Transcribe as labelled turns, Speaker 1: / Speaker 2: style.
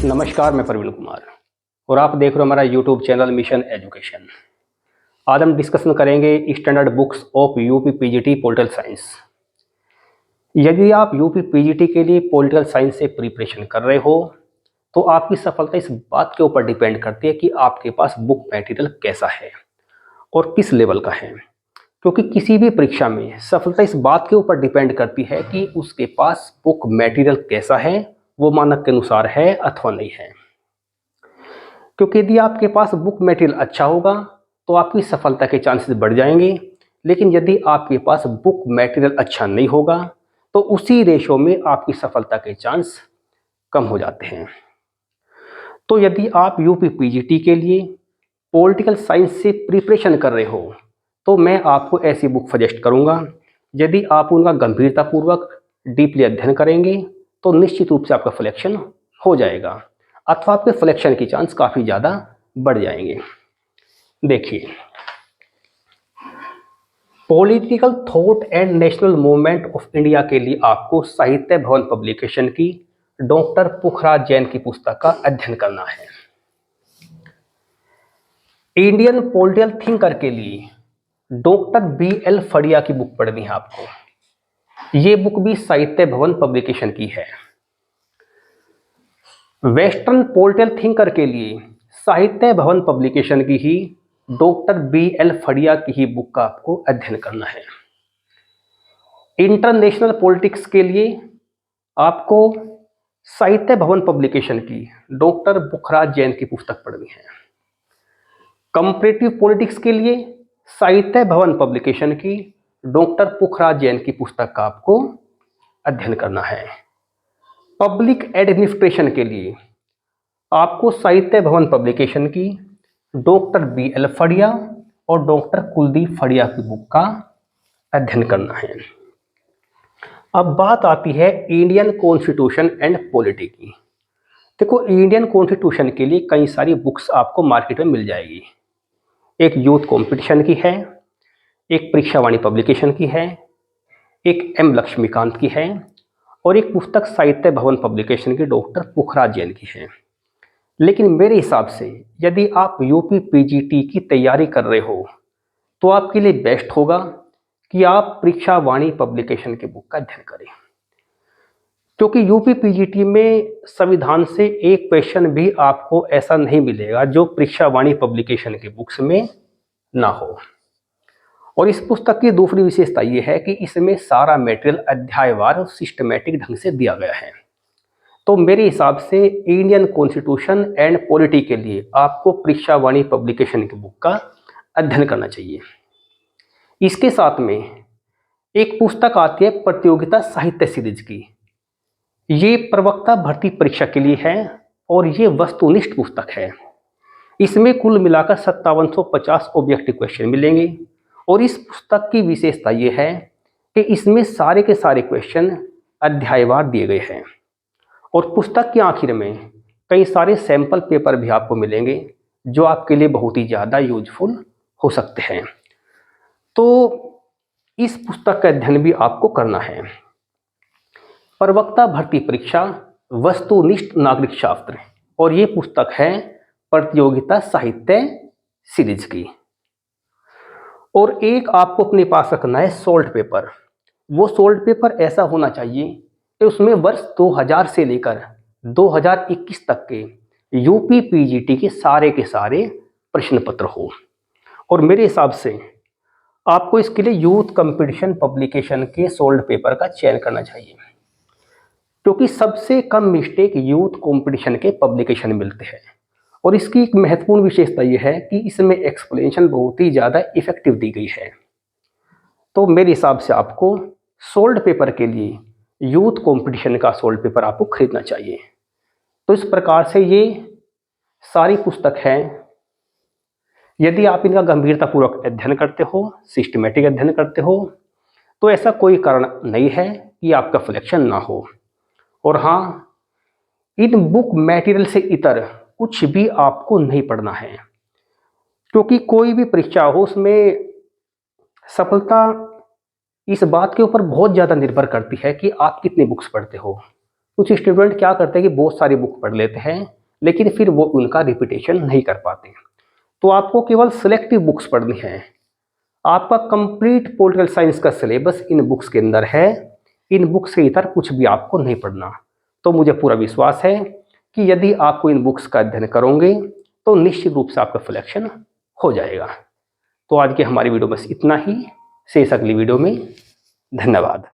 Speaker 1: नमस्कार, मैं प्रवीण कुमार और आप देख रहे हो हमारा यूट्यूब चैनल मिशन एजुकेशन। आज हम डिस्कशन करेंगे standard books of UP PGT political science. यदि आप यूपी पीजीटी के लिए पॉलिटिकल साइंस से प्रिपरेशन कर रहे हो तो आपकी सफलता इस बात के ऊपर डिपेंड करती है कि आपके पास बुक मटेरियल कैसा है और किस लेवल का है। क्योंकि किसी भी परीक्षा में सफलता इस बात के ऊपर डिपेंड करती है कि उसके पास बुक मटेरियल कैसा है, वो मानक के अनुसार है अथवा नहीं है। क्योंकि यदि आपके पास बुक मटेरियल अच्छा होगा तो आपकी सफलता के चांसेस बढ़ जाएंगे, लेकिन यदि आपके पास बुक मटेरियल अच्छा नहीं होगा तो उसी रेशो में आपकी सफलता के चांस कम हो जाते हैं। तो यदि आप यूपी पीजीटी के लिए पॉलिटिकल साइंस से प्रिपरेशन कर रहे हो तो मैं आपको ऐसी बुक सजेस्ट करूंगा। यदि आप उनका गंभीरतापूर्वक डीपली अध्ययन करेंगे तो निश्चित रूप से आपका सिलेक्शन हो जाएगा अथवा आपके सिलेक्शन की चांस काफ़ी ज़्यादा बढ़ जाएंगे। देखिए, political thought and national movement of India के लिए आपको साहित्य भवन पब्लिकेशन की डॉक्टर पुखराज जैन की पुस्तक का अध्ययन करना है। इंडियन पॉलिटिकल थिंकर के लिए डॉक्टर BL फड़िया की बुक पढ़नी है आपको। ये बुक भी साहित्य भवन पब्लिकेशन की है। वेस्टर्न पॉलिटिकल थिंकर के लिए साहित्य भवन पब्लिकेशन की ही डॉक्टर BL फड़िया की ही बुक का आपको अध्ययन करना है। इंटरनेशनल पॉलिटिक्स के लिए आपको साहित्य भवन पब्लिकेशन की डॉक्टर पुखराज जैन की पुस्तक पढ़नी है। कंपैरेटिव पॉलिटिक्स के लिए साहित्य भवन पब्लिकेशन की डॉक्टर पुखराज जैन की पुस्तक का आपको अध्ययन करना है। पब्लिक एडमिनिस्ट्रेशन के लिए आपको साहित्य भवन पब्लिकेशन की डॉक्टर BL फड़िया और डॉक्टर कुलदीप फड़िया की बुक का अध्ययन करना है। अब बात आती है इंडियन कॉन्स्टिट्यूशन एंड पॉलिटी की। देखो, इंडियन कॉन्स्टिट्यूशन के लिए कई सारी बुक्स आपको मार्केट में मिल जाएगी। एक यूथ कंपटीशन की है, एक परीक्षावाणी पब्लिकेशन की है, एक M लक्ष्मीकांत की है और एक पुस्तक साहित्य भवन पब्लिकेशन की डॉक्टर पुखराज जैन की है। लेकिन मेरे हिसाब से यदि आप यूपी पीजीटी की तैयारी कर रहे हो तो आपके लिए बेस्ट होगा कि आप परीक्षावाणी पब्लिकेशन की बुक का अध्ययन करें। क्योंकि यूपी पीजीटी में संविधान से एक क्वेश्चन भी आपको ऐसा नहीं मिलेगा जो परीक्षावाणी पब्लिकेशन की बुक्स में ना हो। और इस पुस्तक की दूसरी विशेषता यह है कि इसमें सारा मटेरियल अध्यायवार और सिस्टमैटिक ढंग से दिया गया है। तो मेरे हिसाब से इंडियन कॉन्स्टिट्यूशन एंड पॉलिटी के लिए आपको परीक्षावाणी पब्लिकेशन की बुक का अध्ययन करना चाहिए। इसके साथ में एक पुस्तक आती है प्रतियोगिता साहित्य सीरीज की। ये प्रवक्ता भर्ती परीक्षा के लिए है और ये वस्तुनिष्ठ पुस्तक है। इसमें कुल मिलाकर 5750 ऑब्जेक्टिव क्वेश्चन मिलेंगे और इस पुस्तक की विशेषता ये है कि इसमें सारे के सारे क्वेश्चन अध्यायवार दिए गए हैं और पुस्तक के आखिर में कई सारे सैंपल पेपर भी आपको मिलेंगे जो आपके लिए बहुत ही ज़्यादा यूजफुल हो सकते हैं। तो इस पुस्तक का अध्ययन भी आपको करना है। प्रवक्ता भर्ती परीक्षा वस्तुनिष्ठ नागरिक शास्त्र और ये पुस्तक है प्रतियोगिता साहित्य सीरीज की। और एक आपको अपने पास रखना है सोल्ट पेपर। वो सोल्ट पेपर ऐसा होना चाहिए कि उसमें वर्ष 2000 से लेकर 2021 तक के यूपी पीजीटी के सारे प्रश्न पत्र हो। और मेरे हिसाब से आपको इसके लिए यूथ कंपटीशन पब्लिकेशन के सोल्ट पेपर का चयन करना चाहिए, क्योंकि सबसे कम मिस्टेक यूथ कंपटीशन के पब्लिकेशन मिलते हैं। और इसकी एक महत्वपूर्ण विशेषता यह है कि इसमें एक्सप्लेनेशन बहुत ही ज़्यादा इफेक्टिव दी गई है। तो मेरे हिसाब से आपको सोल्ड पेपर के लिए यूथ कंपटीशन का सोल्ड पेपर आपको खरीदना चाहिए। तो इस प्रकार से ये सारी पुस्तक है। यदि आप इनका गंभीरतापूर्वक अध्ययन करते हो, सिस्टमेटिक अध्ययन करते हो, तो ऐसा कोई कारण नहीं है कि आपका सिलेक्शन ना हो। और हाँ, इन बुक मटेरियल से इतर कुछ भी आपको नहीं पढ़ना है, क्योंकि कोई भी परीक्षा हो उसमें सफलता इस बात के ऊपर बहुत ज़्यादा निर्भर करती है कि आप कितनी बुक्स पढ़ते हो। कुछ स्टूडेंट क्या करते हैं कि बहुत सारी बुक पढ़ लेते हैं लेकिन फिर वो उनका रिपीटेशन नहीं कर पाते। तो आपको केवल सिलेक्टिव बुक्स पढ़नी है। आपका कंप्लीट पॉलिटिकल साइंस का सिलेबस इन बुक्स के अंदर है। इन बुक्स के इतर कुछ भी आपको नहीं पढ़ना। तो मुझे पूरा विश्वास है कि यदि आपको इन बुक्स का अध्ययन करोगे तो निश्चित रूप से आपका सिलेक्शन हो जाएगा। तो आज की हमारी वीडियो बस इतना ही। शेष अगली वीडियो में। धन्यवाद।